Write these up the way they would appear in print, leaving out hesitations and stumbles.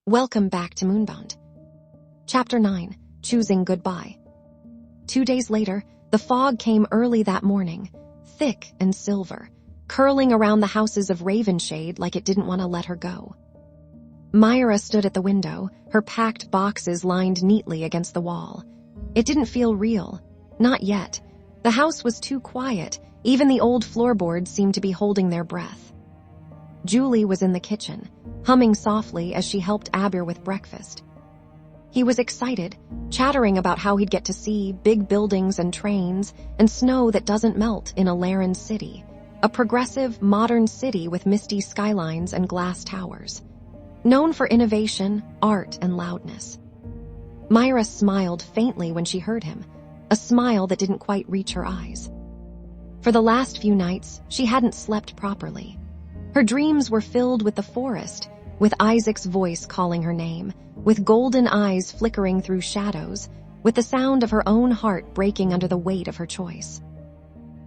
Welcome back to Moonbound. Chapter 9, Choosing Goodbye. 2 days later, the fog came early that morning, thick and silver, curling around the houses of Ravenshade like it didn't want to let her go. Mira stood at the window, her packed boxes lined neatly against the wall. It didn't feel real. Not yet. The house was too quiet. Even the old floorboards seemed to be holding their breath. Julie was in the kitchen, humming softly as she helped Abir with breakfast. He was excited, chattering about how he'd get to see big buildings and trains and snow that doesn't melt in Elaren City, a progressive, modern city with misty skylines and glass towers, known for innovation, art, and loudness. Mira smiled faintly when she heard him, a smile that didn't quite reach her eyes. For the last few nights, she hadn't slept properly. Her dreams were filled with the forest, with Izek's voice calling her name, with golden eyes flickering through shadows, with the sound of her own heart breaking under the weight of her choice.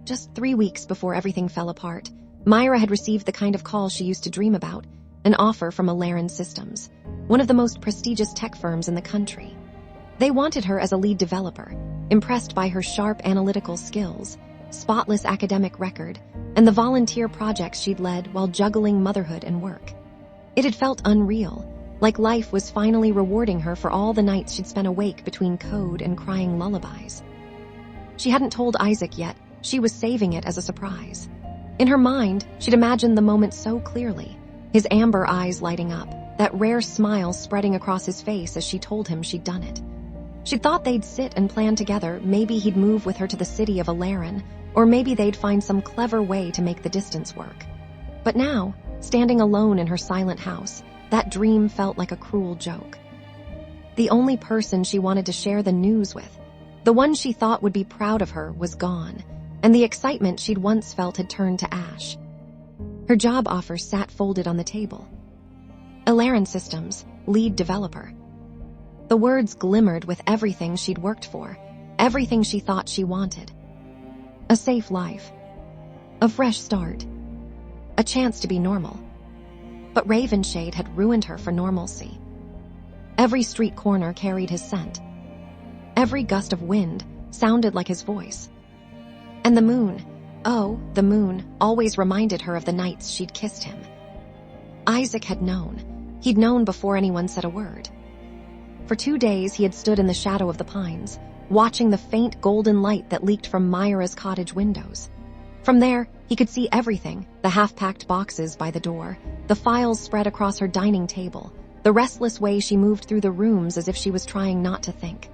Just 3 weeks before everything fell apart, Mira had received the kind of call she used to dream about, an offer from Elaren Systems, one of the most prestigious tech firms in the country. They wanted her as a lead developer, impressed by her sharp analytical skills, spotless academic record, and the volunteer projects she'd led while juggling motherhood and work. It had felt unreal, like life was finally rewarding her for all the nights she'd spent awake between code and crying lullabies. She hadn't told Izek yet, she was saving it as a surprise. In her mind, she'd imagined the moment so clearly, his amber eyes lighting up, that rare smile spreading across his face as she told him she'd done it. She'd thought they'd sit and plan together, maybe he'd move with her to the city of Elaren, or maybe they'd find some clever way to make the distance work. But now, standing alone in her silent house, that dream felt like a cruel joke. The only person she wanted to share the news with, the one she thought would be proud of her, was gone, and the excitement she'd once felt had turned to ash. Her job offer sat folded on the table. Elaren Systems, lead developer. The words glimmered with everything she'd worked for, everything she thought she wanted. A safe life. A fresh start. A chance to be normal. But Ravenshade had ruined her for normalcy. Every street corner carried his scent. Every gust of wind sounded like his voice. And the moon, the moon, always reminded her of the nights she'd kissed him. Izek had known. He'd known before anyone said a word. For 2 days he had stood in the shadow of the pines, watching the faint golden light that leaked from Mira's cottage windows. From there, he could see everything, the half-packed boxes by the door, the files spread across her dining table, the restless way she moved through the rooms as if she was trying not to think.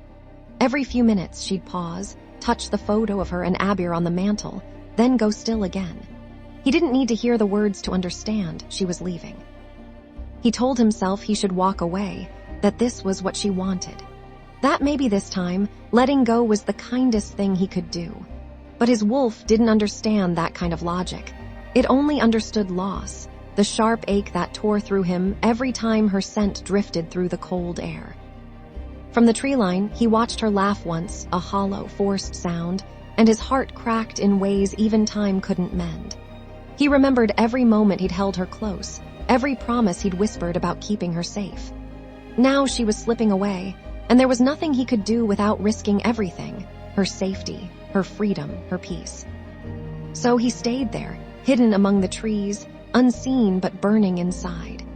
Every few minutes she'd pause, touch the photo of her and Abir on the mantel, then go still again. He didn't need to hear the words to understand she was leaving. He told himself he should walk away, that this was what she wanted. That maybe this time, letting go was the kindest thing he could do. But his wolf didn't understand that kind of logic. It only understood loss, the sharp ache that tore through him every time her scent drifted through the cold air. From the tree line, he watched her laugh once, a hollow, forced sound, and his heart cracked in ways even time couldn't mend. He remembered every moment he'd held her close, every promise he'd whispered about keeping her safe. Now she was slipping away, and there was nothing he could do without risking everything, her safety, her freedom, her peace. So he stayed there, hidden among the trees, unseen but burning inside.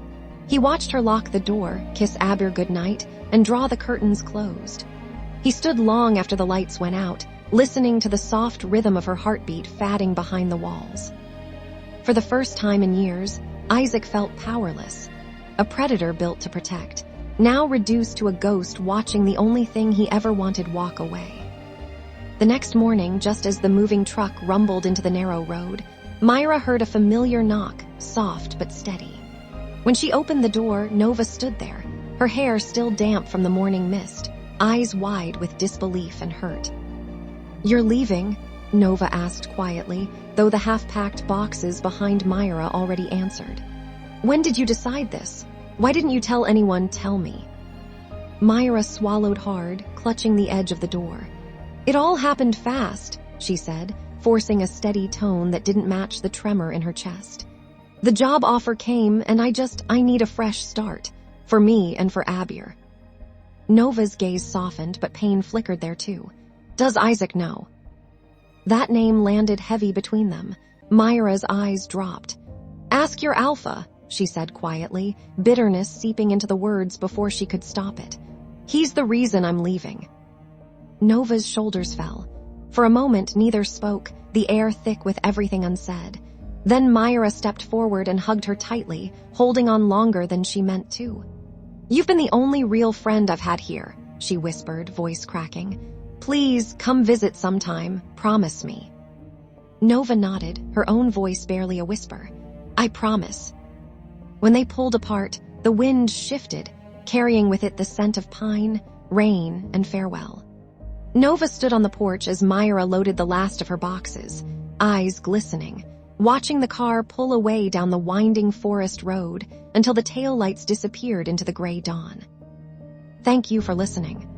He watched her lock the door, kiss Abir goodnight, and draw the curtains closed. He stood long after the lights went out, listening to the soft rhythm of her heartbeat fading behind the walls. For the first time in years, Izek felt powerless, a predator built to protect, now reduced to a ghost watching the only thing he ever wanted walk away. The next morning, just as the moving truck rumbled into the narrow road, Mira heard a familiar knock, soft but steady. When she opened the door, Nova stood there, her hair still damp from the morning mist, eyes wide with disbelief and hurt. "You're leaving?" Nova asked quietly, though the half-packed boxes behind Mira already answered. "When did you decide this? Why didn't you tell anyone? Tell me." Mira swallowed hard, clutching the edge of the door. "It all happened fast," she said, forcing a steady tone that didn't match the tremor in her chest. "The job offer came, and I need a fresh start. For me and for Abir. Nova's gaze softened, but pain flickered there too. Does Izek know? That name landed heavy between them. Mira's eyes dropped. Ask your alpha, she said quietly, bitterness seeping into the words before she could stop it. He's the reason I'm leaving. Nova's shoulders fell. For a moment, neither spoke, the air thick with everything unsaid. Then Mira stepped forward and hugged her tightly, holding on longer than she meant to. You've been the only real friend I've had here, she whispered, voice cracking. Please, come visit sometime, promise me. Nova nodded, her own voice barely a whisper. I promise. When they pulled apart, the wind shifted, carrying with it the scent of pine, rain, and farewell. Nova stood on the porch as Mira loaded the last of her boxes, eyes glistening, watching the car pull away down the winding forest road until the taillights disappeared into the gray dawn. Thank you for listening.